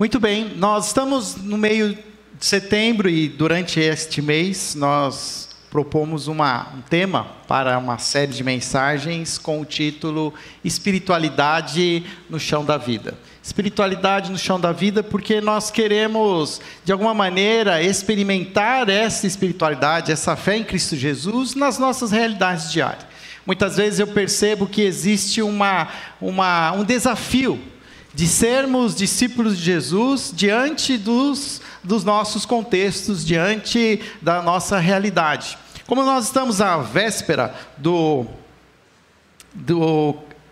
Muito bem, nós estamos no meio de setembro e durante este mês nós propomos um tema para uma série de mensagens com o título Espiritualidade no Chão da Vida. Espiritualidade no chão da vida porque nós queremos, de alguma maneira, experimentar essa espiritualidade, essa fé em Cristo Jesus nas nossas realidades diárias. Muitas vezes eu percebo que existe um desafio de sermos discípulos de Jesus diante dos nossos contextos, diante da nossa realidade. Como nós estamos à véspera do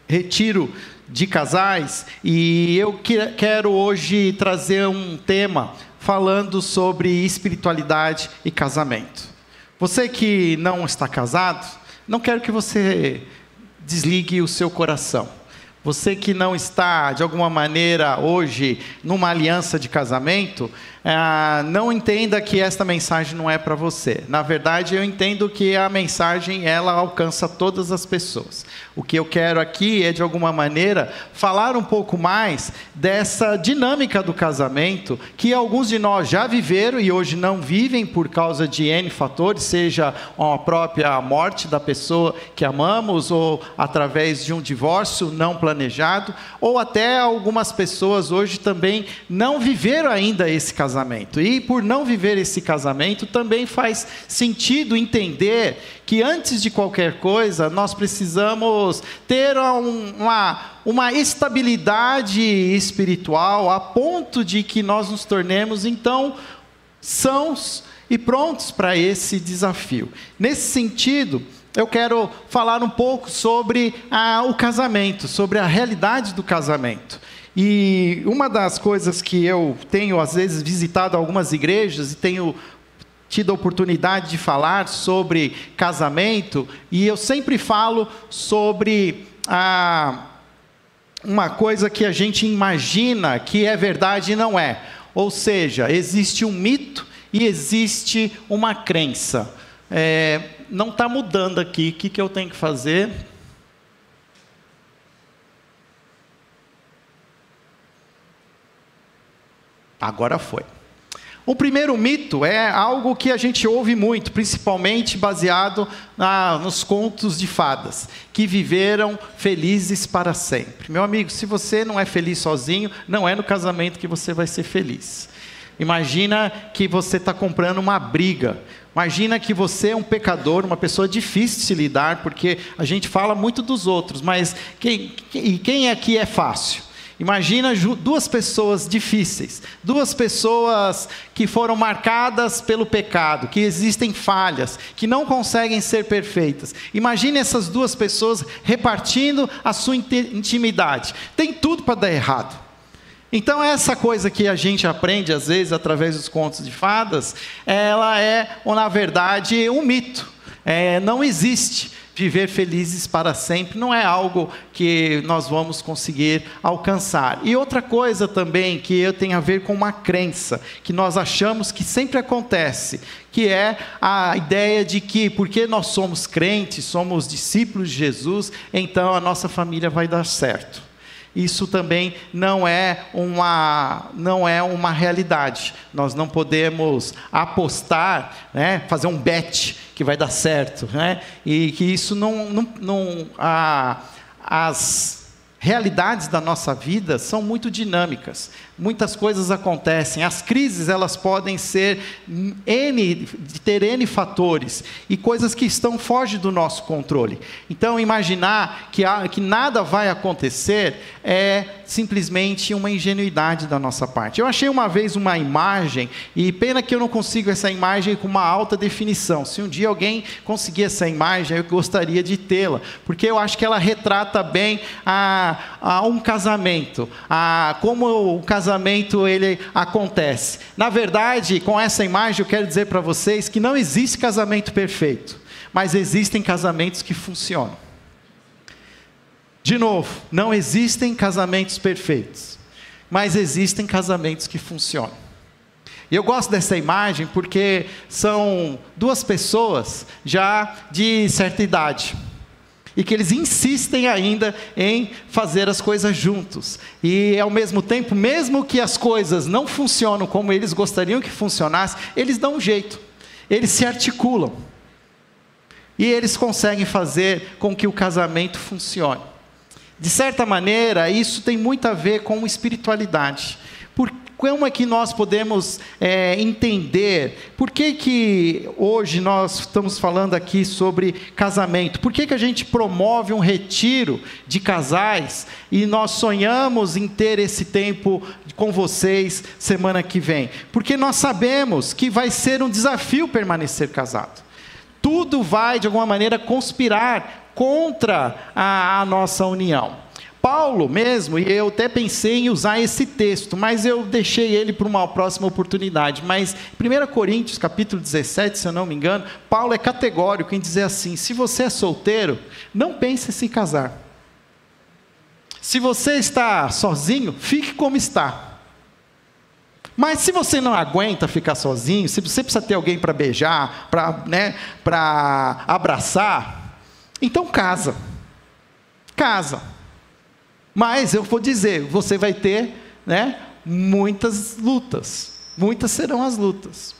retiro de casais, e eu quero hoje trazer um tema falando sobre espiritualidade e casamento. Você que não está casado, não quero que você desligue o seu coração. Você que não está, de alguma maneira, hoje, numa aliança de casamento, não entenda que esta mensagem não é para você. Na verdade, eu entendo que a mensagem, ela alcança todas as pessoas. O que eu quero aqui é, de alguma maneira, falar um pouco mais dessa dinâmica do casamento, que alguns de nós já viveram e hoje não vivem por causa de N fatores, seja a própria morte da pessoa que amamos, ou através de um divórcio não planejado, ou até algumas pessoas hoje também não viveram ainda esse casamento. E por não viver esse casamento, também faz sentido entender que antes de qualquer coisa, nós precisamos ter uma estabilidade espiritual a ponto de que nós nos tornemos, então, sãos e prontos para esse desafio. Nesse sentido, eu quero falar um pouco sobre o casamento, sobre a realidade do casamento. E uma das coisas que eu tenho, às vezes, visitado algumas igrejas e tenho tido a oportunidade de falar sobre casamento, e eu sempre falo sobre uma coisa que a gente imagina que é verdade e não é. Ou seja, existe um mito e existe uma crença. Não está mudando aqui, o que eu tenho que fazer? Agora foi. O primeiro mito é algo que a gente ouve muito, principalmente baseado nos contos de fadas, que viveram felizes para sempre. Meu amigo, se você não é feliz sozinho, não é no casamento que você vai ser feliz. Imagina que você está comprando uma briga. Imagina que você é um pecador, uma pessoa difícil de se lidar, porque a gente fala muito dos outros, mas quem aqui é fácil? Imagina duas pessoas difíceis, duas pessoas que foram marcadas pelo pecado, que existem falhas, que não conseguem ser perfeitas. Imagine essas duas pessoas repartindo a sua intimidade. Tem tudo para dar errado. Então essa coisa que a gente aprende às vezes através dos contos de fadas, ela é, na verdade, um mito. Não existe. Viver felizes para sempre não é algo que nós vamos conseguir alcançar. E outra coisa também que tem a ver com uma crença, que nós achamos que sempre acontece, que é a ideia de que porque nós somos crentes, somos discípulos de Jesus, então a nossa família vai dar certo. Isso também não é uma realidade. Nós não podemos apostar, fazer um bet que vai dar certo, e que isso as realidades da nossa vida são muito dinâmicas. Muitas coisas acontecem. As crises, elas podem ser ter N fatores e coisas que fogem do nosso controle. Então, imaginar que nada vai acontecer é simplesmente uma ingenuidade da nossa parte. Eu achei uma vez uma imagem, e pena que eu não consigo essa imagem com uma alta definição. Se um dia alguém conseguir essa imagem, eu gostaria de tê-la, porque eu acho que ela retrata bem um casamento, como o casamento ele acontece. Na verdade, com essa imagem eu quero dizer para vocês que não existe casamento perfeito, mas existem casamentos que funcionam. De novo, não existem casamentos perfeitos, mas existem casamentos que funcionam. E eu gosto dessa imagem porque são duas pessoas já de certa idade. e que eles insistem ainda em fazer as coisas juntos. E ao mesmo tempo, mesmo que as coisas não funcionam como eles gostariam que funcionasse, eles dão um jeito, eles se articulam. E eles conseguem fazer com que o casamento funcione. De certa maneira, isso tem muito a ver com espiritualidade. Como é que nós podemos entender? Por que hoje nós estamos falando aqui sobre casamento? Por que a gente promove um retiro de casais e nós sonhamos em ter esse tempo com vocês semana que vem? Porque nós sabemos que vai ser um desafio permanecer casado. Tudo vai, de alguma maneira, conspirar contra a nossa união. Paulo mesmo, e eu até pensei em usar esse texto, mas eu deixei ele para uma próxima oportunidade. Mas 1 Coríntios, capítulo 17, se eu não me engano, Paulo é categórico em dizer assim: se você é solteiro, não pense em se casar. Se você está sozinho, fique como está. Mas se você não aguenta ficar sozinho, se você precisa ter alguém para beijar, para abraçar, então casa. Casa. Mas eu vou dizer, você vai ter muitas lutas. Muitas serão as lutas.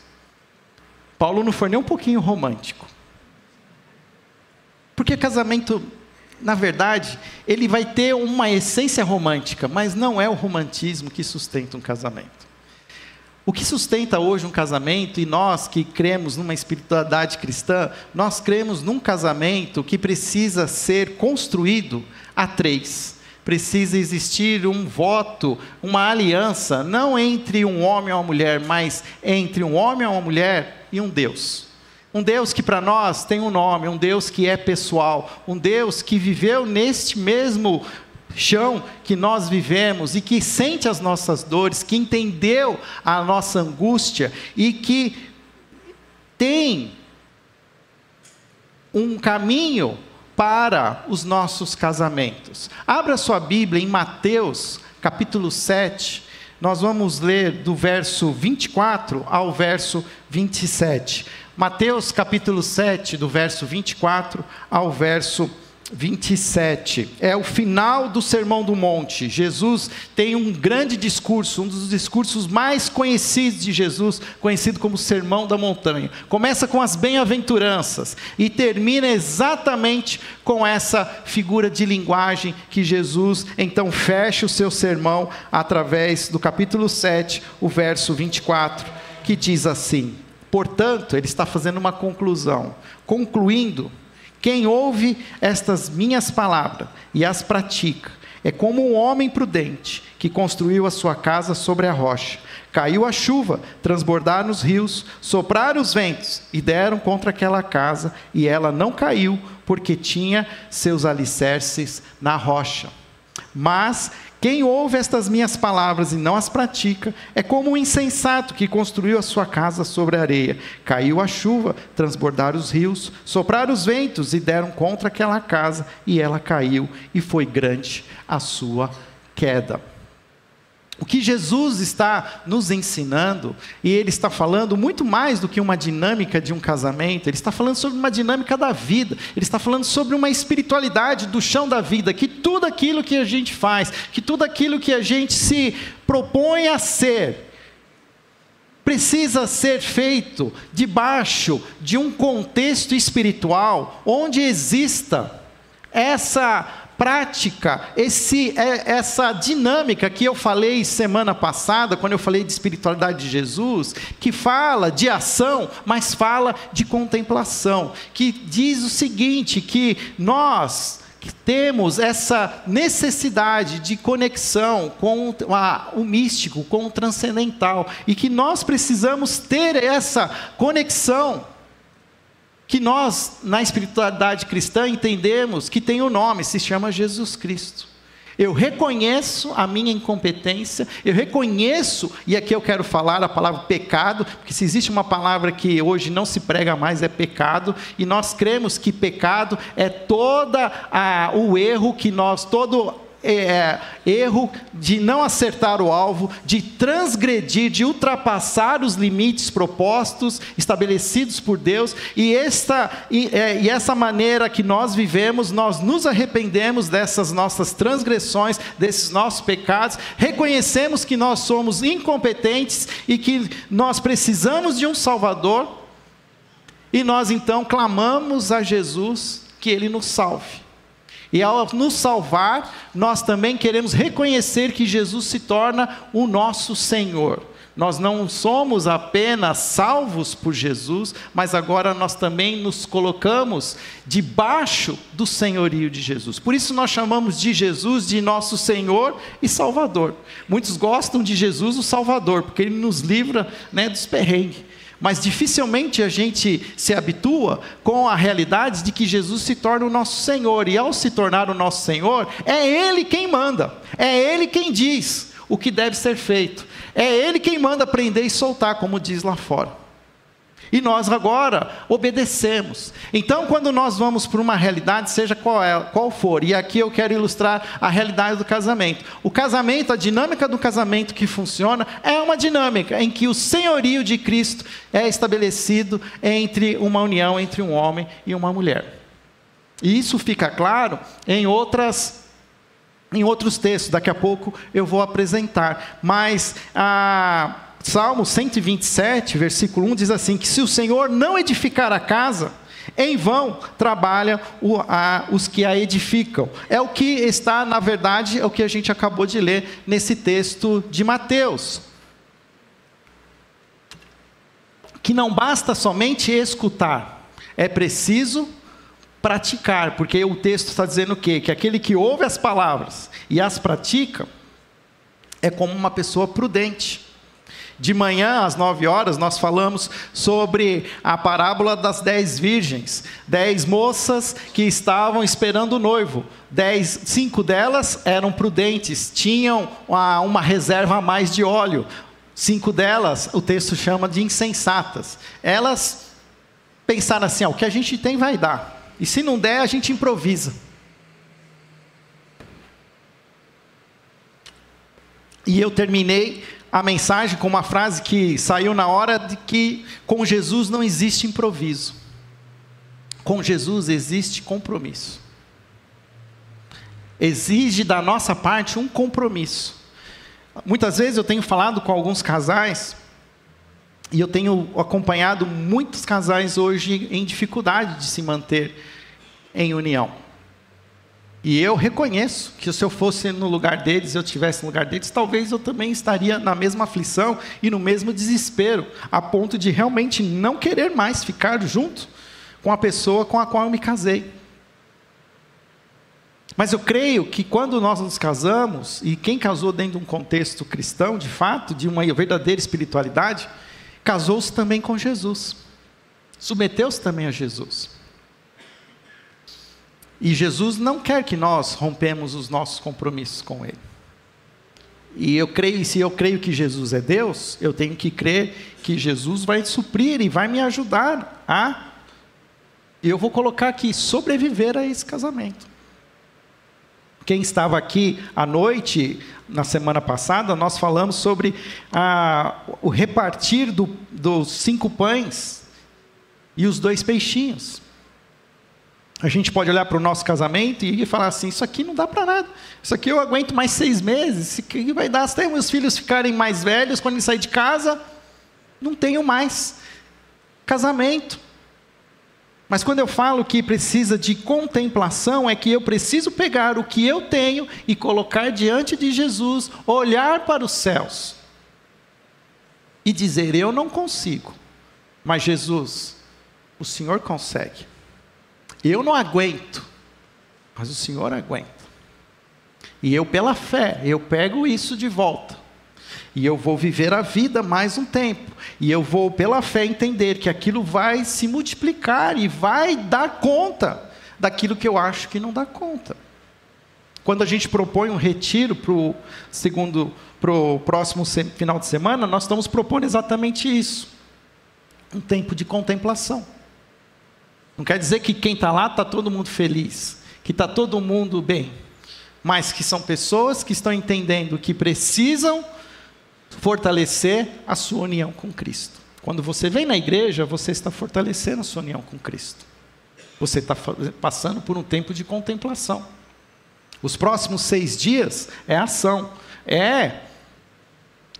Paulo não foi nem um pouquinho romântico. Porque casamento, na verdade, ele vai ter uma essência romântica, mas não é o romantismo que sustenta um casamento. O que sustenta hoje um casamento, e nós que cremos numa espiritualidade cristã, nós cremos num casamento que precisa ser construído a três. Precisa existir um voto, uma aliança, não entre um homem e uma mulher, mas entre um homem e uma mulher e um Deus. Um Deus que para nós tem um nome, um Deus que é pessoal, um Deus que viveu neste mesmo chão que nós vivemos e que sente as nossas dores, que entendeu a nossa angústia e que tem um caminho para os nossos casamentos. Abra sua Bíblia em Mateus, capítulo 7, nós vamos ler do verso 24 ao verso 27. Mateus, capítulo 7, do verso 24 ao verso 27. É o final do Sermão do Monte. Jesus tem um grande discurso, um dos discursos mais conhecidos de Jesus, conhecido como Sermão da Montanha. Começa com as bem-aventuranças e termina exatamente com essa figura de linguagem que Jesus então fecha o seu sermão através do capítulo 7, o verso 24, que diz assim: portanto, ele está fazendo uma conclusão, concluindo: quem ouve estas minhas palavras e as pratica, é como um homem prudente, que construiu a sua casa sobre a rocha. Caiu a chuva, transbordaram os rios, sopraram os ventos, e deram contra aquela casa, e ela não caiu, porque tinha seus alicerces na rocha. Mas quem ouve estas minhas palavras e não as pratica, é como um insensato que construiu a sua casa sobre a areia. Caiu a chuva, transbordaram os rios, sopraram os ventos e deram contra aquela casa, e ela caiu, e foi grande a sua queda. O que Jesus está nos ensinando, e Ele está falando muito mais do que uma dinâmica de um casamento, Ele está falando sobre uma dinâmica da vida, Ele está falando sobre uma espiritualidade do chão da vida, que tudo aquilo que a gente faz, que tudo aquilo que a gente se propõe a ser, precisa ser feito debaixo de um contexto espiritual, onde exista essa prática, essa dinâmica que eu falei semana passada, quando eu falei de espiritualidade de Jesus, que fala de ação, mas fala de contemplação, que diz o seguinte, que nós temos essa necessidade de conexão com o místico, com o transcendental, e que nós precisamos ter essa conexão, que nós, na espiritualidade cristã, entendemos que tem um nome, se chama Jesus Cristo. Eu reconheço a minha incompetência, eu reconheço, e aqui eu quero falar a palavra pecado, porque se existe uma palavra que hoje não se prega mais, é pecado, e nós cremos que pecado é todo o erro que nós, todo erro, de não acertar o alvo, de transgredir, de ultrapassar os limites propostos, estabelecidos por Deus, e essa maneira que nós vivemos, nós nos arrependemos dessas nossas transgressões, desses nossos pecados, reconhecemos que nós somos incompetentes e que nós precisamos de um Salvador, e nós então clamamos a Jesus que Ele nos salve. E ao nos salvar, nós também queremos reconhecer que Jesus se torna o nosso Senhor. Nós não somos apenas salvos por Jesus, mas agora nós também nos colocamos debaixo do senhorio de Jesus. Por isso nós chamamos de Jesus de nosso Senhor e Salvador. Muitos gostam de Jesus o Salvador, porque Ele nos livra, dos perrengues. Mas dificilmente a gente se habitua com a realidade de que Jesus se torna o nosso Senhor. E ao se tornar o nosso Senhor, é Ele quem manda. É Ele quem diz o que deve ser feito. É Ele quem manda prender e soltar, como diz lá fora. E nós agora obedecemos. Então, quando nós vamos para uma realidade, seja qual for, e aqui eu quero ilustrar a realidade do casamento. O casamento, a dinâmica do casamento que funciona, é uma dinâmica em que o senhorio de Cristo é estabelecido entre uma união entre um homem e uma mulher. E isso fica claro em outros textos, daqui a pouco eu vou apresentar. Mas Salmo 127, versículo 1 diz assim, que se o Senhor não edificar a casa, em vão trabalham os que a edificam. É o que está, na verdade, é o que a gente acabou de ler nesse texto de Mateus. Que não basta somente escutar, é preciso praticar, porque o texto está dizendo o quê? Que aquele que ouve as palavras e as pratica, é como uma pessoa prudente. De manhã, às 9 horas, nós falamos sobre a parábola das 10 virgens. 10 moças que estavam esperando o noivo. 5 delas eram prudentes, tinham uma reserva a mais de óleo. 5 delas, o texto chama de insensatas. Elas pensaram assim, o que a gente tem vai dar. E se não der, a gente improvisa. E eu terminei a mensagem com uma frase que saiu na hora de que com Jesus não existe improviso. Com Jesus existe compromisso. Exige da nossa parte um compromisso. Muitas vezes eu tenho falado com alguns casais, e eu tenho acompanhado muitos casais hoje em dificuldade de se manter em união. E eu reconheço que se eu fosse no lugar deles, eu estivesse no lugar deles, talvez eu também estaria na mesma aflição e no mesmo desespero, a ponto de realmente não querer mais ficar junto com a pessoa com a qual eu me casei. Mas eu creio que quando nós nos casamos, e quem casou dentro de um contexto cristão, de fato, de uma verdadeira espiritualidade, casou-se também com Jesus, submeteu-se também a Jesus. E Jesus não quer que nós rompemos os nossos compromissos com Ele. E se eu creio que Jesus é Deus, eu tenho que crer que Jesus vai suprir e vai me ajudar e eu vou colocar aqui, sobreviver a esse casamento. Quem estava aqui à noite, na semana passada, nós falamos sobre o repartir dos 5 pães e os 2 peixinhos. A gente pode olhar para o nosso casamento e falar assim, isso aqui não dá para nada. Isso aqui eu aguento mais 6 meses. Isso aqui vai dar até meus filhos ficarem mais velhos, quando eles saírem de casa, não tenho mais casamento. Mas quando eu falo que precisa de contemplação, é que eu preciso pegar o que eu tenho e colocar diante de Jesus, olhar para os céus e dizer, eu não consigo, mas Jesus, o Senhor consegue. Eu não aguento, mas o Senhor aguenta. E eu, pela fé, eu pego isso de volta. E eu vou viver a vida mais um tempo. E eu vou, pela fé, entender que aquilo vai se multiplicar e vai dar conta daquilo que eu acho que não dá conta. Quando a gente propõe um retiro para o próximo final de semana, nós estamos propondo exatamente isso. Um tempo de contemplação. Não quer dizer que quem está lá está todo mundo feliz, que está todo mundo bem. mas que são pessoas que estão entendendo que precisam fortalecer a sua união com Cristo. Quando você vem na igreja, você está fortalecendo a sua união com Cristo. Você está passando por um tempo de contemplação. Os próximos 6 dias é ação. É,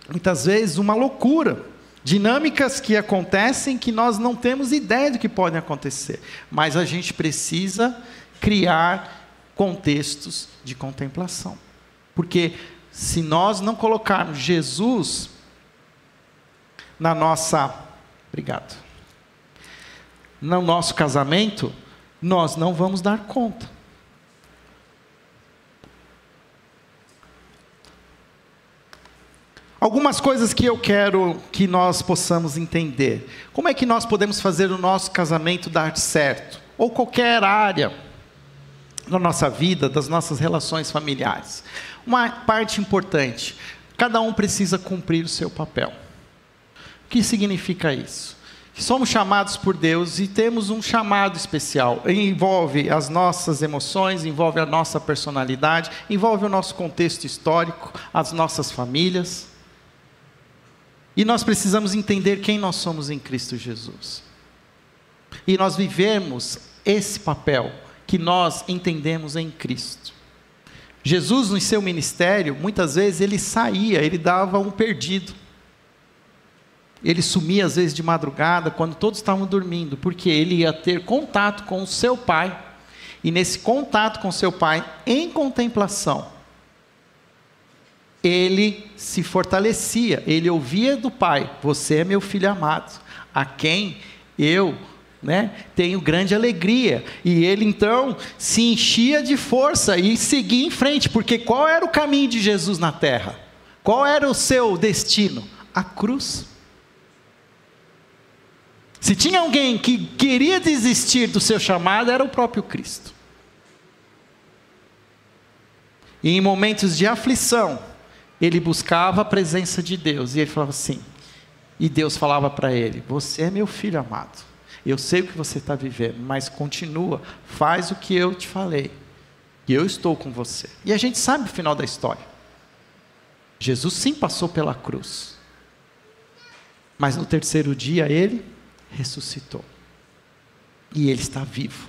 muitas vezes, uma loucura. Dinâmicas que acontecem que nós não temos ideia do que podem acontecer. Mas a gente precisa criar contextos de contemplação. Porque se nós não colocarmos Jesus na nossa... Obrigado. No nosso casamento, nós não vamos dar conta. Algumas coisas que eu quero que nós possamos entender. Como é que nós podemos fazer o nosso casamento dar certo? Ou qualquer área da nossa vida, das nossas relações familiares. Uma parte importante. Cada um precisa cumprir o seu papel. O que significa isso? Que somos chamados por Deus e temos um chamado especial. Envolve as nossas emoções, envolve a nossa personalidade, envolve o nosso contexto histórico, as nossas famílias. E nós precisamos entender quem nós somos em Cristo Jesus. E nós vivemos esse papel que nós entendemos em Cristo. Jesus, no seu ministério, muitas vezes ele saía, ele dava um perdido. Ele sumia às vezes de madrugada, quando todos estavam dormindo, porque ele ia ter contato com o seu Pai. E nesse contato com o seu Pai, em contemplação, ele se fortalecia, ele ouvia do Pai: você é meu filho amado, a quem eu tenho grande alegria. E ele então se enchia de força e seguia em frente, porque qual era o caminho de Jesus na terra? Qual era o seu destino? A cruz. Se tinha alguém que queria desistir do seu chamado, era o próprio Cristo. E em momentos de aflição, ele buscava a presença de Deus, e ele falava assim, e Deus falava para ele: você é meu filho amado, eu sei o que você está vivendo, mas continua, faz o que eu te falei, e eu estou com você. E a gente sabe o final da história. Jesus sim passou pela cruz, mas no 3º dia ele ressuscitou, e ele está vivo.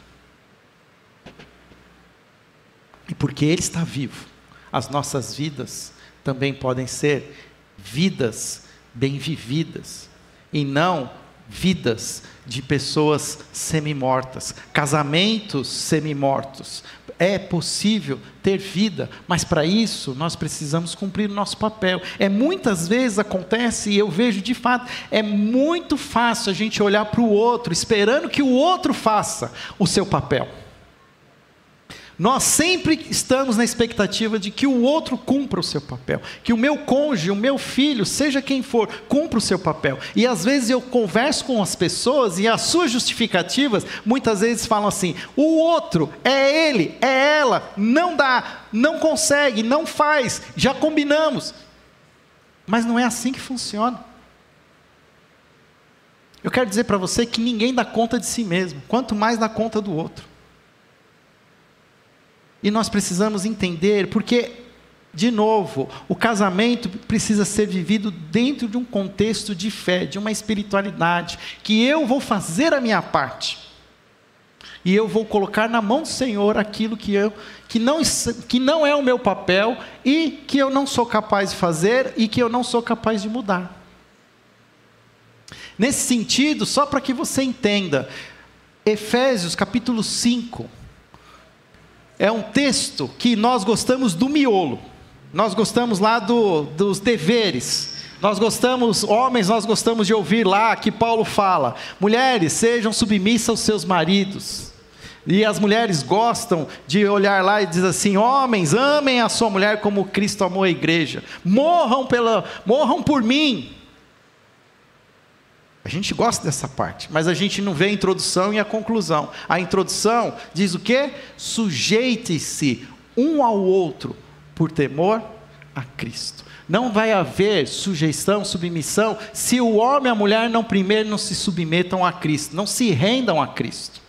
E porque ele está vivo, as nossas vidas também podem ser vidas bem vividas, e não vidas de pessoas semi-mortas, casamentos semi-mortos. É possível ter vida, mas para isso nós precisamos cumprir o nosso papel. Muitas vezes acontece, e eu vejo de fato, é muito fácil a gente olhar para o outro, esperando que o outro faça o seu papel. Nós sempre estamos na expectativa de que o outro cumpra o seu papel, que o meu cônjuge, o meu filho, seja quem for, cumpra o seu papel. E às vezes eu converso com as pessoas e as suas justificativas, muitas vezes falam assim: o outro, é ele, é ela, não dá, não consegue, não faz, já combinamos. Mas não é assim que funciona. Eu quero dizer para você que ninguém dá conta de si mesmo, quanto mais dá conta do outro. E nós precisamos entender, porque, de novo, o casamento precisa ser vivido dentro de um contexto de fé, de uma espiritualidade, que eu vou fazer a minha parte, e eu vou colocar na mão do Senhor aquilo que não é o meu papel, e que eu não sou capaz de fazer, e que eu não sou capaz de mudar. Nesse sentido, só para que você entenda, Efésios capítulo 5, é um texto que nós gostamos do miolo, nós gostamos lá dos deveres, homens, nós gostamos de ouvir lá que Paulo fala: mulheres, sejam submissas aos seus maridos. E as mulheres gostam de olhar lá e dizer assim: homens, amem a sua mulher como Cristo amou a igreja, morram por mim. A gente gosta dessa parte, mas a gente não vê a introdução e a conclusão. A introdução diz o quê? Sujeite-se um ao outro por temor a Cristo. Não vai haver sujeição, submissão, se o homem e a mulher primeiro não se submetam a Cristo, não se rendam a Cristo.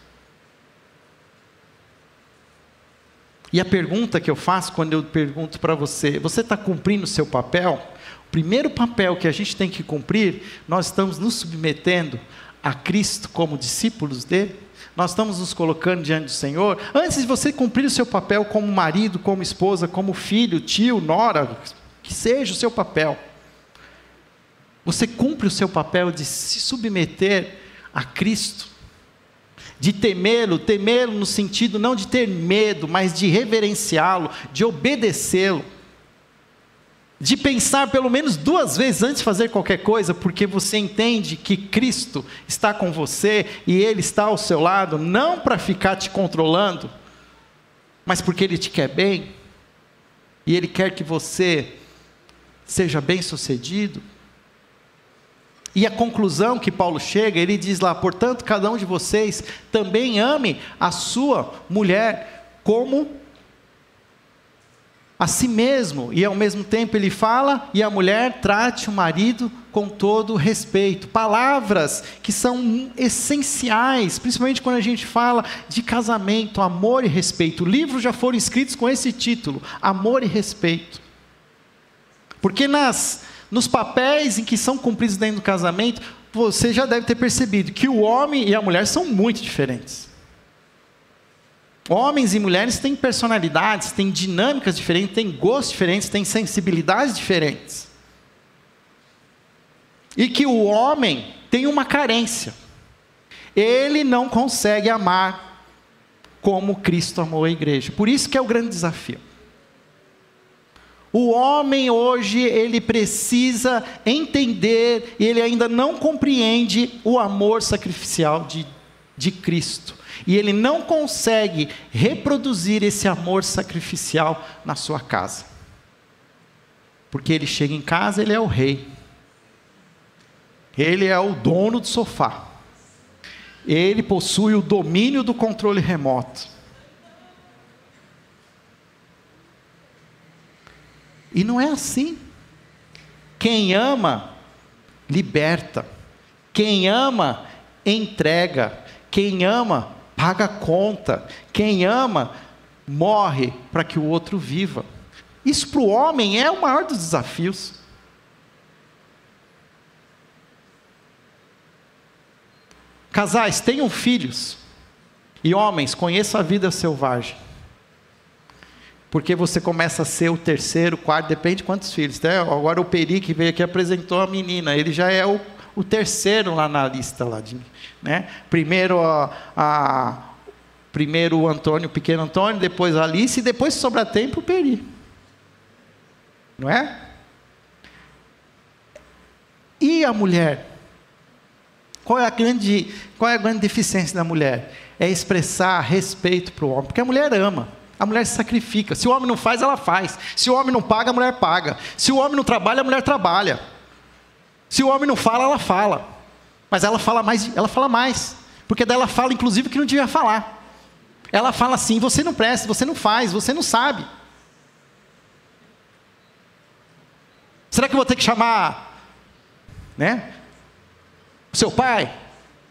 E a pergunta que eu faço quando eu pergunto para você, você está cumprindo o seu papel? O primeiro papel que a gente tem que cumprir, nós estamos nos submetendo a Cristo como discípulos dele? Nós estamos nos colocando diante do Senhor? Antes de você cumprir o seu papel como marido, como esposa, como filho, tio, nora, que seja o seu papel, você cumpre o seu papel de se submeter a Cristo, de temê-lo no sentido não de ter medo, mas de reverenciá-lo, de obedecê-lo, de pensar pelo menos 2 vezes antes de fazer qualquer coisa, porque você entende que Cristo está com você e Ele está ao seu lado, não para ficar te controlando, mas porque Ele te quer bem, e Ele quer que você seja bem-sucedido. E a conclusão que Paulo chega, ele diz lá: portanto, cada um de vocês também ame a sua mulher como a si mesmo. E ao mesmo tempo ele fala: e a mulher trate o marido com todo respeito. Palavras que são essenciais, principalmente quando a gente fala de casamento, amor e respeito. Livros já foram escritos com esse título: Amor e Respeito. Porque nos papéis em que são cumpridos dentro do casamento, você já deve ter percebido que o homem e a mulher são muito diferentes. Homens e mulheres têm personalidades, têm dinâmicas diferentes, têm gostos diferentes, têm sensibilidades diferentes. E que o homem tem uma carência. Ele não consegue amar como Cristo amou a igreja. Por isso que é o grande desafio. O homem hoje, ele precisa entender, e ele ainda não compreende o amor sacrificial de Cristo. E ele não consegue reproduzir esse amor sacrificial na sua casa. Porque ele chega em casa, ele é o rei. Ele é o dono do sofá. Ele possui o domínio do controle remoto. E não é assim. Quem ama, liberta. Quem ama, entrega. Quem ama, paga a conta. Quem ama, morre para que o outro viva. Isso para o homem é o maior dos desafios. Casais, tenham filhos. E homens, conheçam a vida selvagem. Porque você começa a ser o terceiro, quarto, depende de quantos filhos. Né? Agora o Peri, que veio aqui, apresentou a menina. Ele já é o terceiro lá na lista. Né? Primeiro o Antônio, o pequeno Antônio, depois a Alice, e depois, se sobrar tempo, o Peri. Não é? E a mulher? Qual é a grande deficiência da mulher? É expressar respeito para o homem. Porque a mulher ama. A mulher se sacrifica. Se o homem não faz, ela faz. Se o homem não paga, a mulher paga. Se o homem não trabalha, a mulher trabalha. Se o homem não fala, ela fala. Mas ela fala mais. Porque daí ela fala, inclusive, o que não devia falar. Ela fala assim: você não presta, você não faz, você não sabe. Será que eu vou ter que chamar, né, o seu pai?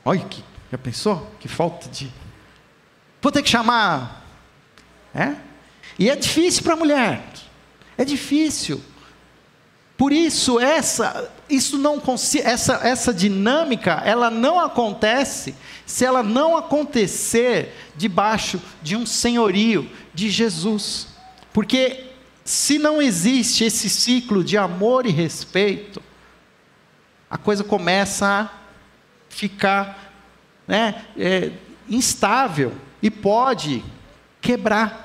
Olha, já pensou? Que falta de... Vou ter que chamar... E é difícil para a mulher, é difícil. Por isso essa dinâmica, ela não acontece se ela não acontecer debaixo de um senhorio de Jesus. Porque se não existe esse ciclo de amor e respeito, a coisa começa a ficar, instável e pode quebrar.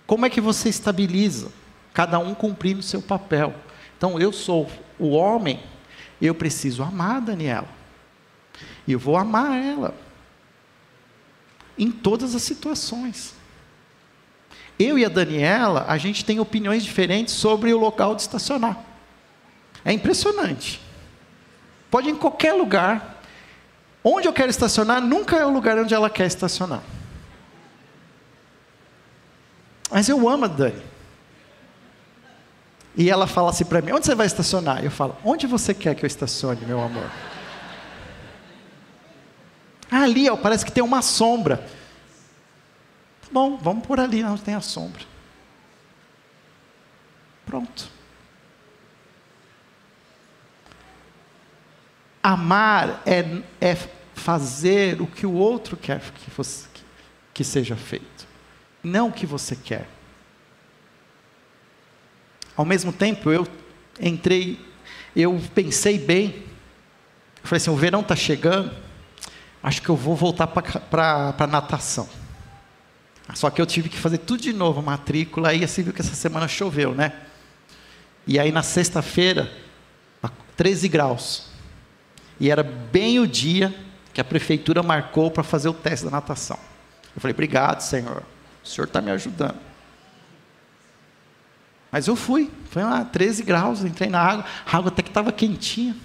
Como é que você estabiliza? Cada um cumprindo o seu papel. Então, eu sou o homem, eu preciso amar a Daniela. E eu vou amar ela. Em todas as situações. Eu e a Daniela, a gente tem opiniões diferentes sobre o local de estacionar. É impressionante. Pode ir em qualquer lugar. Onde eu quero estacionar, nunca é o lugar onde ela quer estacionar. Mas eu amo a Dani. E ela fala assim para mim: onde você vai estacionar? Eu falo: onde você quer que eu estacione, meu amor? Ali, parece que tem uma sombra. Bom, vamos por ali onde tem a sombra. Pronto. Amar é fazer o que o outro quer que seja feito, não o que você quer. Ao mesmo tempo, eu pensei bem, eu falei assim, o verão está chegando, acho que eu vou voltar para a natação. Só que eu tive que fazer tudo de novo, a matrícula, aí você viu que essa semana choveu, né? E aí na sexta-feira, 13 graus, e era bem o dia que a prefeitura marcou para fazer o teste da natação. Eu falei, obrigado, Senhor, o Senhor está me ajudando. Mas eu fui lá, 13 graus, entrei na água, a água até que estava quentinha.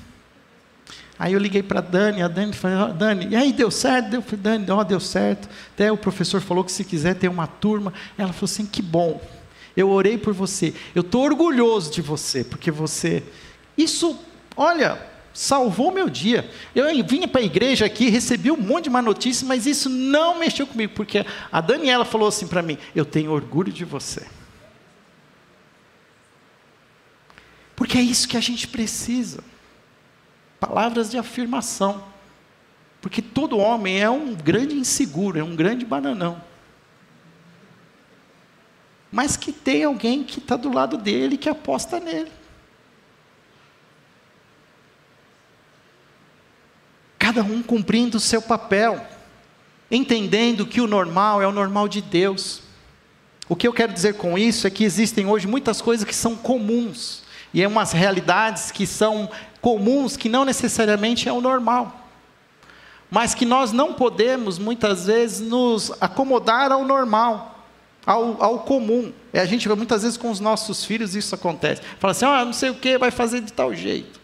Aí eu liguei para a Dani falou, Dani, e aí, deu certo? Eu falei, Dani, deu certo. Até o professor falou que se quiser ter uma turma. Ela falou assim, que bom, eu orei por você, eu estou orgulhoso de você, porque isso, olha, salvou meu dia. Eu vinha para a igreja aqui, recebi um monte de má notícia, mas isso não mexeu comigo, porque a Daniela falou assim para mim, eu tenho orgulho de você. Porque é isso que a gente precisa. Palavras de afirmação. Porque todo homem é um grande inseguro, é um grande bananão. Mas que tem alguém que está do lado dele, que aposta nele. Cada um cumprindo o seu papel. Entendendo que o normal é o normal de Deus. O que eu quero dizer com isso é que existem hoje muitas coisas que são comuns. E é umas realidades que são comuns, que não necessariamente é o normal. Mas que nós não podemos, muitas vezes, nos acomodar ao normal, ao comum. A gente vê muitas vezes com os nossos filhos isso acontece. Fala assim, não sei o que, vai fazer de tal jeito.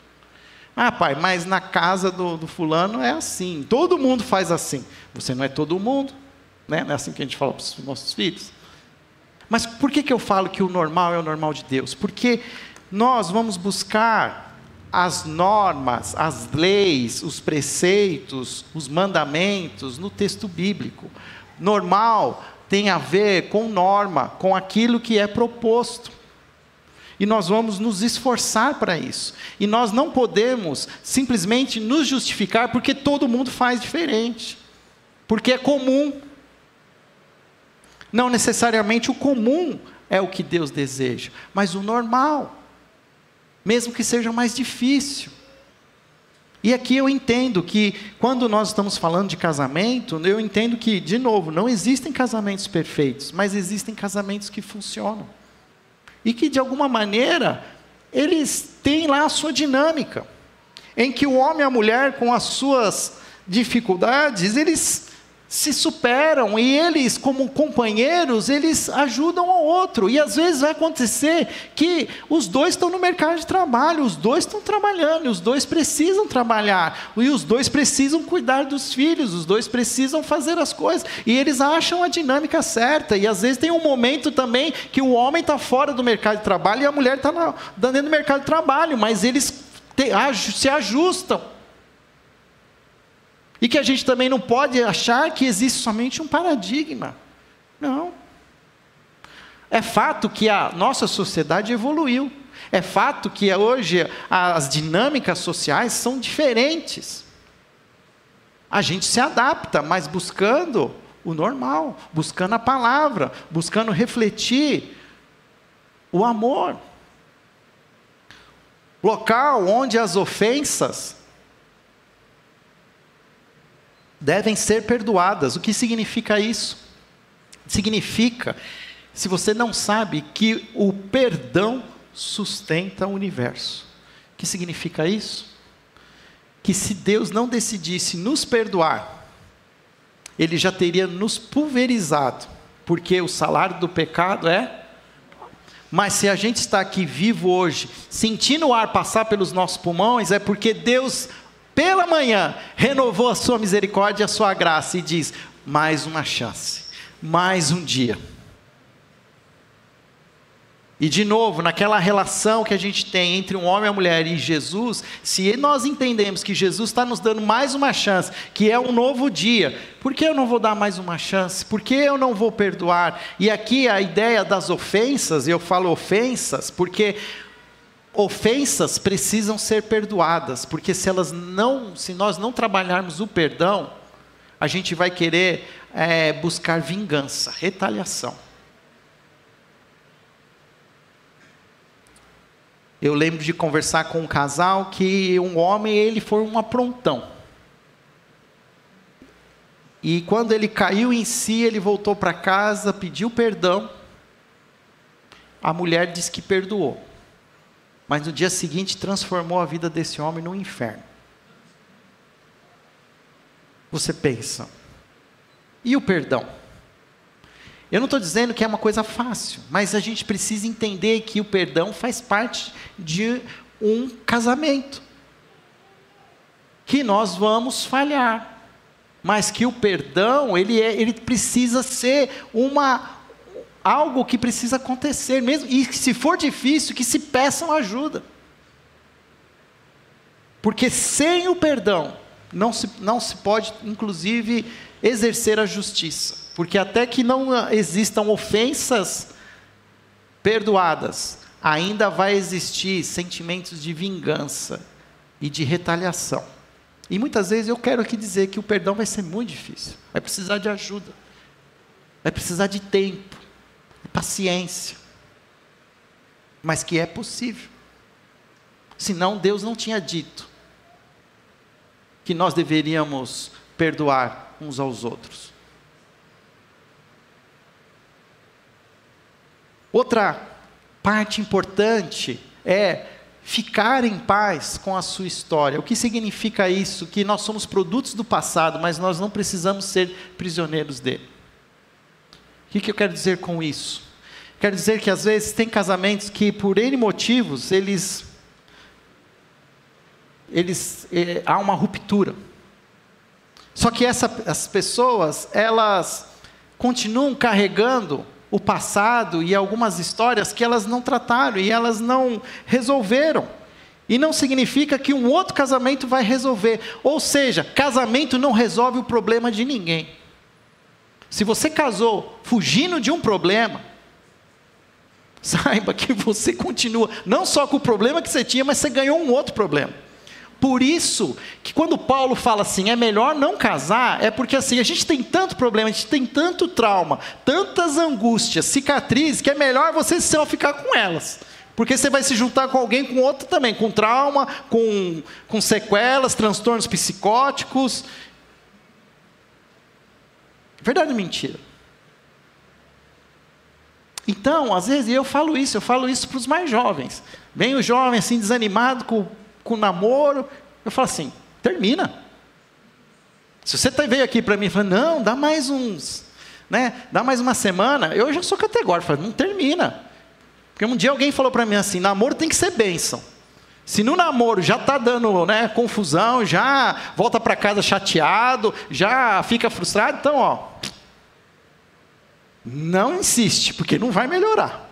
Pai, mas na casa do fulano é assim. Todo mundo faz assim. Você não é todo mundo, né? Não é assim que a gente fala para os nossos filhos. Mas por que eu falo que o normal é o normal de Deus? Porque nós vamos buscar as normas, as leis, os preceitos, os mandamentos no texto bíblico. Normal tem a ver com norma, com aquilo que é proposto. E nós vamos nos esforçar para isso. E nós não podemos simplesmente nos justificar porque todo mundo faz diferente. Porque é comum. Não necessariamente o comum é o que Deus deseja, mas o normal. Mesmo que seja mais difícil. E aqui eu entendo que, quando nós estamos falando de casamento, eu entendo que, de novo, não existem casamentos perfeitos, mas existem casamentos que funcionam. E que, de alguma maneira, eles têm lá a sua dinâmica, em que o homem e a mulher, com as suas dificuldades, eles se superam, e eles, como companheiros, eles ajudam ao outro, e às vezes vai acontecer que os dois estão no mercado de trabalho, os dois estão trabalhando, os dois precisam trabalhar, e os dois precisam cuidar dos filhos, os dois precisam fazer as coisas, e eles acham a dinâmica certa, e às vezes tem um momento também que o homem está fora do mercado de trabalho, e a mulher está dentro do mercado de trabalho, mas eles se ajustam. E que a gente também não pode achar que existe somente um paradigma. Não. É fato que a nossa sociedade evoluiu. É fato que hoje as dinâmicas sociais são diferentes. A gente se adapta, mas buscando o normal, buscando a palavra, buscando refletir o amor. Local onde as ofensas devem ser perdoadas. O que significa isso? Significa, se você não sabe, que o perdão sustenta o universo. O que significa isso? Que se Deus não decidisse nos perdoar, Ele já teria nos pulverizado, porque o salário do pecado é... Mas se a gente está aqui vivo hoje, sentindo o ar passar pelos nossos pulmões, é porque Deus, pela manhã, renovou a sua misericórdia e a sua graça, e diz, mais uma chance, mais um dia. E de novo, naquela relação que a gente tem entre um homem e uma mulher e Jesus, se nós entendemos que Jesus está nos dando mais uma chance, que é um novo dia, por que eu não vou dar mais uma chance? Por que eu não vou perdoar? E aqui a ideia das ofensas, eu falo ofensas, porque ofensas precisam ser perdoadas, porque se nós não trabalharmos o perdão, a gente vai querer buscar vingança, retaliação. Eu lembro de conversar com um casal que um homem, ele foi um aprontão. E quando ele caiu em si, ele voltou para casa, pediu perdão. A mulher disse que perdoou. Mas no dia seguinte transformou a vida desse homem num inferno. Você pensa, e o perdão? Eu não estou dizendo que é uma coisa fácil, mas a gente precisa entender que o perdão faz parte de um casamento. Que nós vamos falhar, mas que o perdão, ele precisa ser algo que precisa acontecer mesmo, e se for difícil, que se peçam ajuda. Porque sem o perdão, não se pode, inclusive, exercer a justiça. Porque até que não existam ofensas perdoadas, ainda vai existir sentimentos de vingança e de retaliação. E muitas vezes eu quero aqui dizer que o perdão vai ser muito difícil. Vai precisar de ajuda. Vai precisar de tempo, de paciência. Mas que é possível. Senão Deus não tinha dito que nós deveríamos perdoar uns aos outros. Outra parte importante é ficar em paz com a sua história. O que significa isso? Que nós somos produtos do passado, mas nós não precisamos ser prisioneiros dele. O que eu quero dizer com isso? Quero dizer que às vezes tem casamentos que por N motivos, há uma ruptura. Só que as pessoas, elas continuam carregando o passado e algumas histórias que elas não trataram e elas não resolveram. E não significa que um outro casamento vai resolver. Ou seja, casamento não resolve o problema de ninguém. Se você casou fugindo de um problema, saiba que você continua, não só com o problema que você tinha, mas você ganhou um outro problema. Por isso, que quando Paulo fala assim, é melhor não casar, é porque assim, a gente tem tanto problema, a gente tem tanto trauma, tantas angústias, cicatrizes, que é melhor você só ficar com elas. Porque você vai se juntar com alguém com outro também, com trauma, com sequelas, transtornos psicóticos. Verdade ou mentira? Então, às vezes, eu falo isso para os mais jovens. Vem o jovem assim, desanimado com o namoro, eu falo assim, termina. Se você veio aqui para mim e fala, não, dá mais dá mais uma semana, eu já sou categórico, falo, não termina. Porque um dia alguém falou para mim assim, namoro tem que ser bênção. Se no namoro já está dando confusão, já volta para casa chateado, já fica frustrado, então não insiste, porque não vai melhorar.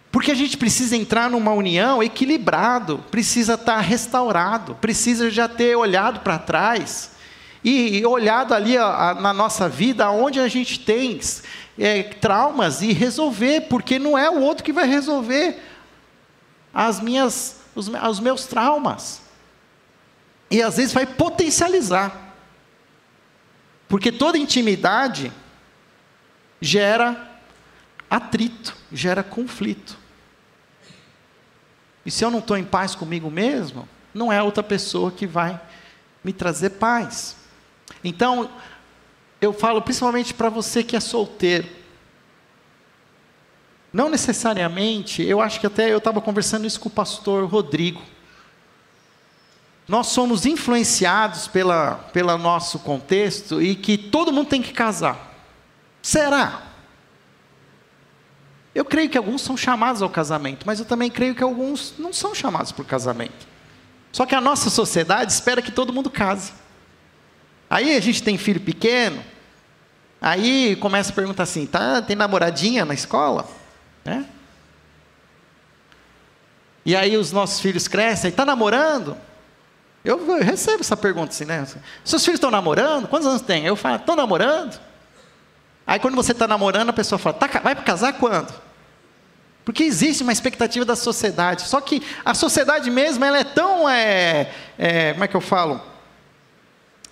Porque a gente precisa entrar numa união equilibrado, precisa estar restaurado, precisa já ter olhado para trás e olhado ali na nossa vida, onde a gente tem traumas e resolver, porque não é o outro que vai resolver os meus traumas. E às vezes vai potencializar, porque toda intimidade gera atrito, gera conflito. E se eu não estou em paz comigo mesmo, não é outra pessoa que vai me trazer paz. Então, eu falo principalmente para você que é solteiro. Não necessariamente, eu acho que até eu estava conversando isso com o pastor Rodrigo. Nós somos influenciados pelo nosso contexto e que todo mundo tem que casar. Será? Eu creio que alguns são chamados ao casamento, mas eu também creio que alguns não são chamados para o casamento. Só que a nossa sociedade espera que todo mundo case. Aí a gente tem filho pequeno, Aí começa a perguntar assim, tem namoradinha na escola? Né? E aí os nossos filhos crescem, está namorando? Eu recebo essa pergunta assim, né? Seus filhos estão namorando? Quantos anos tem? Eu falo, estão namorando? Aí quando você está namorando, a pessoa fala, vai para casar quando? Porque existe uma expectativa da sociedade. Só que a sociedade mesmo, ela é tão, como é que eu falo?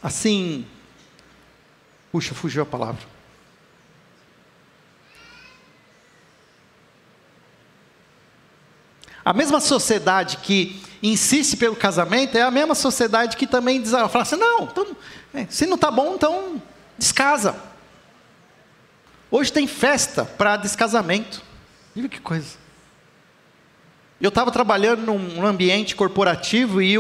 Assim, puxa, fugiu a palavra. A mesma sociedade que insiste pelo casamento é a mesma sociedade que também diz, fala assim, não, então, se não está bom, então descasa. Hoje tem festa para descasamento. Viu que coisa. Eu estava trabalhando num ambiente corporativo e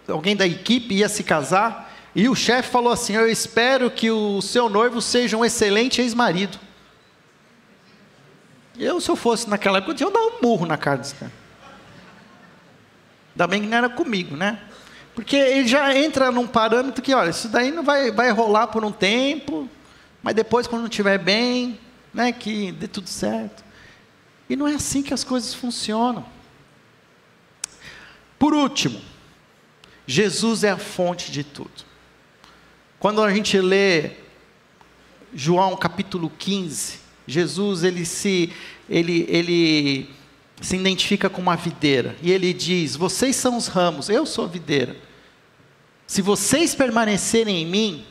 alguém da equipe ia se casar e o chefe falou assim, eu espero que o seu noivo seja um excelente ex-marido. Se eu fosse naquela época, eu ia dar um murro na cara desse cara. Ainda bem que não era comigo, né? Porque ele já entra num parâmetro que, olha, isso daí não vai rolar por um tempo, mas depois, quando não estiver bem, né, que dê tudo certo. E não é assim que as coisas funcionam. Por último, Jesus é a fonte de tudo. Quando a gente lê João capítulo 15, Jesus ele se identifica com uma videira. E ele diz, vocês são os ramos, eu sou a videira. Se vocês permanecerem em mim,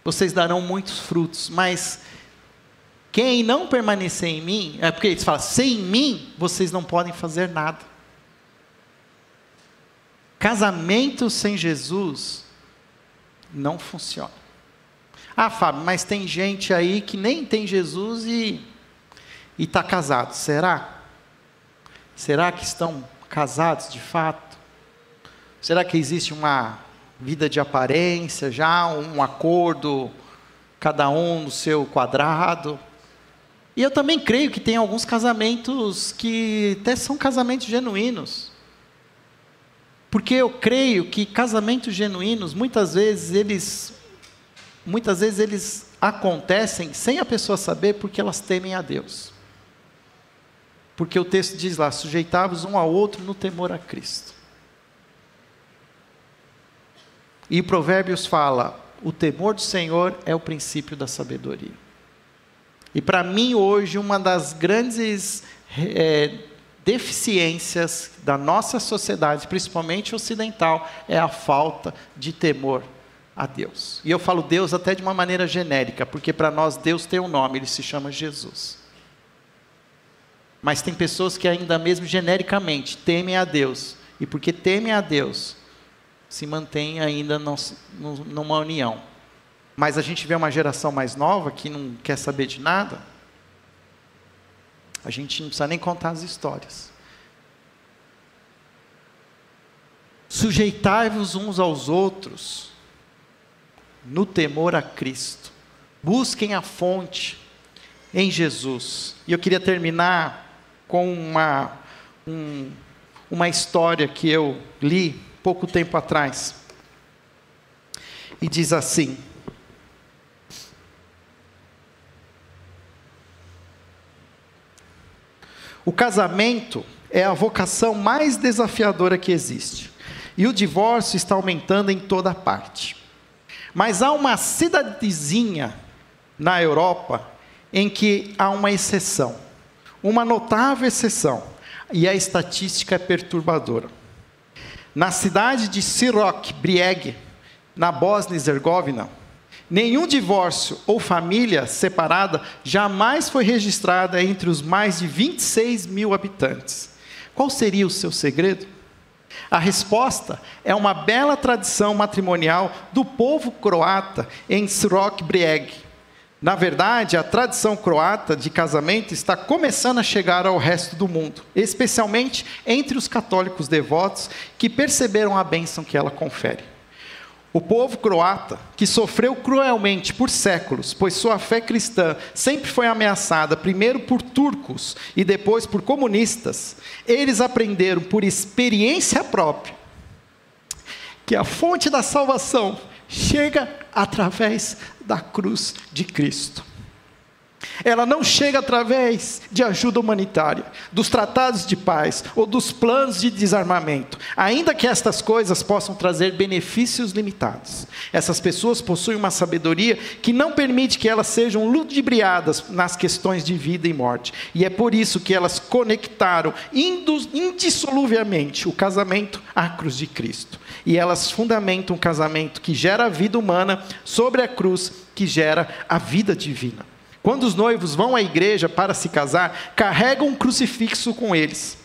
vocês darão muitos frutos. Mas quem não permanecer em mim, porque eles falam, sem mim, vocês não podem fazer nada. Casamento sem Jesus não funciona. Fábio, mas tem gente aí que nem tem Jesus e está casado. Será? Será que estão casados de fato? Será que existe uma vida de aparência, já um acordo, cada um no seu quadrado? E eu também creio que tem alguns casamentos que até são casamentos genuínos. Porque eu creio que casamentos genuínos, muitas vezes eles acontecem sem a pessoa saber, porque elas temem a Deus. Porque o texto diz lá, sujeitavos um ao outro no temor a Cristo. E Provérbios fala, o temor do Senhor é o princípio da sabedoria. E para mim hoje, uma das grandes deficiências da nossa sociedade, principalmente ocidental, é a falta de temor a Deus. E eu falo Deus até de uma maneira genérica, porque para nós Deus tem um nome, Ele se chama Jesus. Mas tem pessoas que ainda mesmo genericamente temem a Deus, e porque temem a Deus, se mantêm ainda numa união. Mas a gente vê uma geração mais nova que não quer saber de nada, a gente não precisa nem contar as histórias. Sujeitai-vos uns aos outros, no temor a Cristo. Busquem a fonte em Jesus. E eu queria terminar com uma história que eu li pouco tempo atrás. E diz assim: o casamento é a vocação mais desafiadora que existe. E o divórcio está aumentando em toda parte. Mas há uma cidadezinha na Europa em que há uma exceção. Uma notável exceção. E a estatística é perturbadora. Na cidade de Sirok Brieg, na Bósnia e Herzegovina, nenhum divórcio ou família separada jamais foi registrada entre os mais de 26 mil habitantes. Qual seria o seu segredo? A resposta é uma bela tradição matrimonial do povo croata em Sirok Brieg. Na verdade, a tradição croata de casamento está começando a chegar ao resto do mundo, especialmente entre os católicos devotos que perceberam a bênção que ela confere. O povo croata, que sofreu cruelmente por séculos, pois sua fé cristã sempre foi ameaçada, primeiro por turcos e depois por comunistas, eles aprenderam por experiência própria que a fonte da salvação chega através da cruz de Cristo. Ela não chega através de ajuda humanitária, dos tratados de paz ou dos planos de desarmamento, ainda que estas coisas possam trazer benefícios limitados. Essas pessoas possuem uma sabedoria que não permite que elas sejam ludibriadas nas questões de vida e morte. E é por isso que elas conectaram indissoluvelmente o casamento à cruz de Cristo. E elas fundamentam um casamento que gera a vida humana sobre a cruz que gera a vida divina. Quando os noivos vão à igreja para se casar, carregam um crucifixo com eles.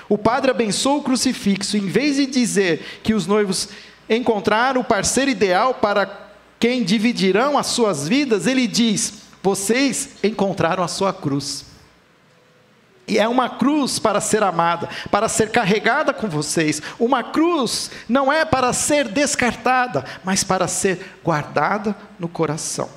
O padre abençoa o crucifixo, em vez de dizer que os noivos encontraram o parceiro ideal para quem dividirão as suas vidas, ele diz: vocês encontraram a sua cruz. E é uma cruz para ser amada, para ser carregada com vocês. Uma cruz não é para ser descartada, mas para ser guardada no coração.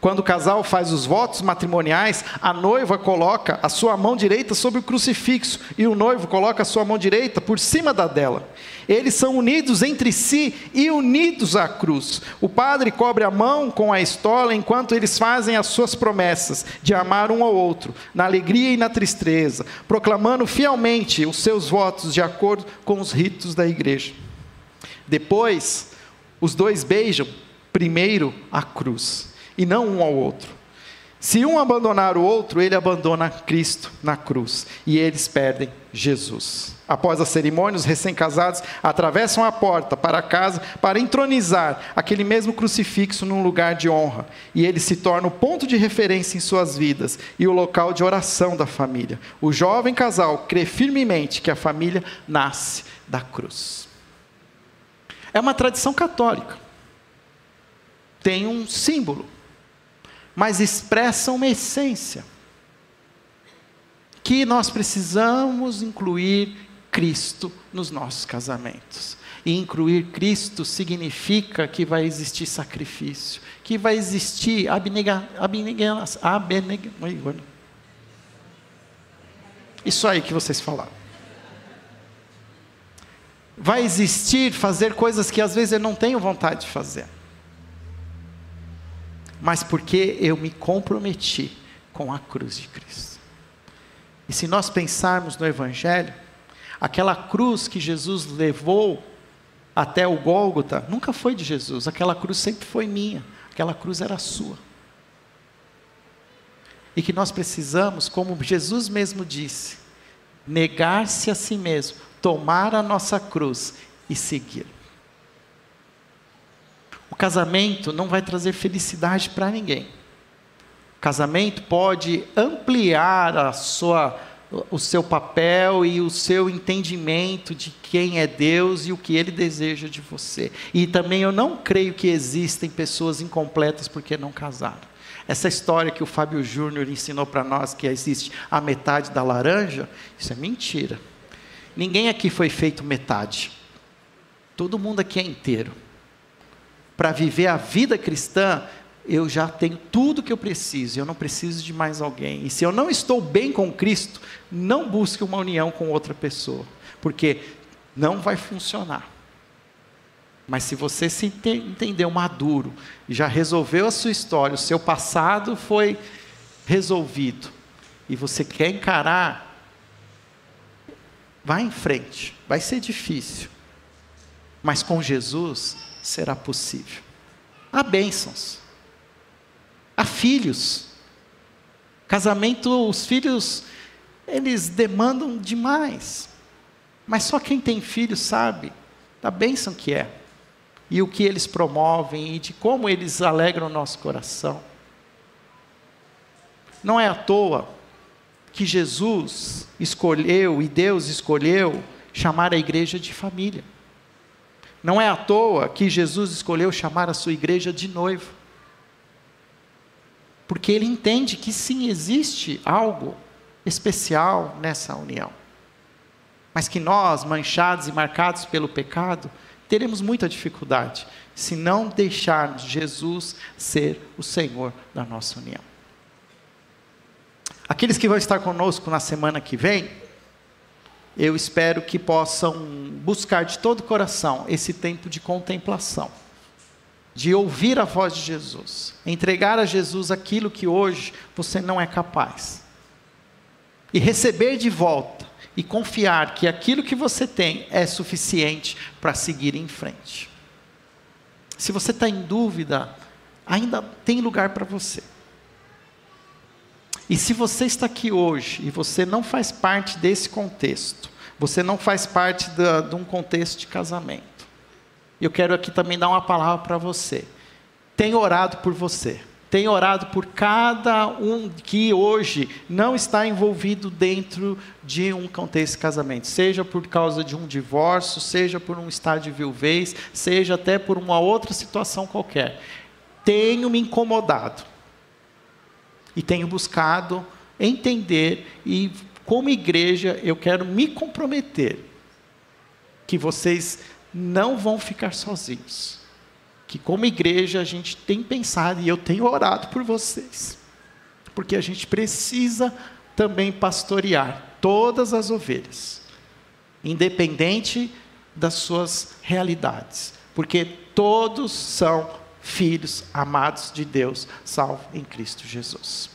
Quando o casal faz os votos matrimoniais, a noiva coloca a sua mão direita sobre o crucifixo e o noivo coloca a sua mão direita por cima da dela. Eles são unidos entre si e unidos à cruz. O padre cobre a mão com a estola enquanto eles fazem as suas promessas de amar um ao outro, na alegria e na tristeza, proclamando fielmente os seus votos de acordo com os ritos da igreja. Depois, os dois beijam primeiro a cruz, e não um ao outro. Se um abandonar o outro, ele abandona Cristo na cruz, e eles perdem Jesus. Após a cerimônia, os recém-casados atravessam a porta para a casa para entronizar aquele mesmo crucifixo num lugar de honra, e ele se torna o ponto de referência em suas vidas e o local de oração da família. O jovem casal crê firmemente que a família nasce da cruz. É uma tradição católica. Tem um símbolo, mas expressa uma essência, que nós precisamos incluir Cristo nos nossos casamentos. E incluir Cristo significa que vai existir sacrifício, que vai existir isso aí que vocês falaram. Vai existir fazer coisas que às vezes eu não tenho vontade de fazer, mas porque eu me comprometi com a cruz de Cristo. E se nós pensarmos no Evangelho, aquela cruz que Jesus levou até o Gólgota, nunca foi de Jesus, aquela cruz sempre foi minha, aquela cruz era sua. E que nós precisamos, como Jesus mesmo disse, negar-se a si mesmo, tomar a nossa cruz e seguir. O casamento não vai trazer felicidade para ninguém. O casamento pode ampliar o seu papel e o seu entendimento de quem é Deus e o que Ele deseja de você. E também eu não creio que existem pessoas incompletas porque não casaram. Essa história que o Fábio Júnior ensinou para nós, que existe a metade da laranja, isso é mentira. Ninguém aqui foi feito metade. Todo mundo aqui é inteiro. Para viver a vida cristã, eu já tenho tudo que eu preciso, eu não preciso de mais alguém. E se eu não estou bem com Cristo, não busque uma união com outra pessoa, porque não vai funcionar. Mas se você se entendeu maduro, já resolveu a sua história, o seu passado foi resolvido, e você quer encarar, vá em frente, vai ser difícil, mas com Jesus será possível. Há bênçãos, há filhos. Casamento, os filhos, eles demandam demais, mas só quem tem filho sabe da bênção que é, e o que eles promovem, e de como eles alegram o nosso coração. Não é à toa que Jesus escolheu, e Deus escolheu, chamar a igreja de família. Não é à toa que Jesus escolheu chamar a sua igreja de noivo. Porque Ele entende que sim, existe algo especial nessa união. Mas que nós, manchados e marcados pelo pecado, teremos muita dificuldade, se não deixarmos Jesus ser o Senhor da nossa união. Aqueles que vão estar conosco na semana que vem, eu espero que possam buscar de todo o coração esse tempo de contemplação. de ouvir a voz de Jesus, entregar a Jesus aquilo que hoje você não é capaz, e receber de volta, e confiar que aquilo que você tem é suficiente para seguir em frente. Se você está em dúvida, ainda tem lugar para você. E se você está aqui hoje e você não faz parte desse contexto, você não faz parte de um contexto de casamento, eu quero aqui também dar uma palavra para você. Tenho orado por você. Tenho orado por cada um que hoje não está envolvido dentro de um contexto de casamento. Seja por causa de um divórcio, seja por um estado de viuvez, seja até por uma outra situação qualquer. Tenho me incomodado. E tenho buscado entender e, como igreja, eu quero me comprometer que vocês não vão ficar sozinhos. Que como igreja a gente tem pensado, e eu tenho orado por vocês, porque a gente precisa também pastorear todas as ovelhas, independente das suas realidades, porque todos são filhos amados de Deus, salvos em Cristo Jesus.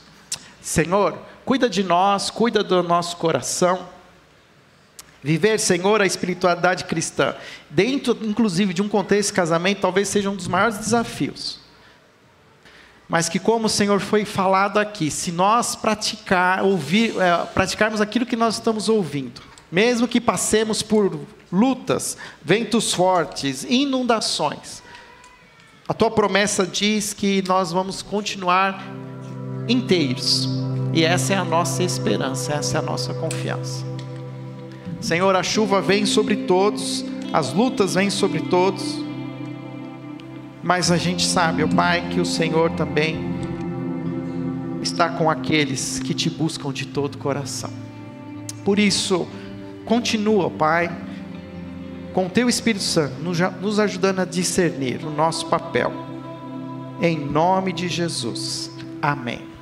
Senhor, cuida de nós, cuida do nosso coração. Viver, Senhor, a espiritualidade cristã, dentro, inclusive, de um contexto de casamento, talvez seja um dos maiores desafios. Mas que, como o Senhor foi falado aqui, se nós praticarmos aquilo que nós estamos ouvindo, mesmo que passemos por lutas, ventos fortes, inundações, a Tua promessa diz que nós vamos continuar inteiros. E essa é a nossa esperança, essa é a nossa confiança. Senhor, a chuva vem sobre todos, as lutas vêm sobre todos, mas a gente sabe, ó Pai, que o Senhor também está com aqueles que Te buscam de todo o coração. Por isso, continua, Pai, com o Teu Espírito Santo, nos ajudando a discernir o nosso papel, em nome de Jesus, amém.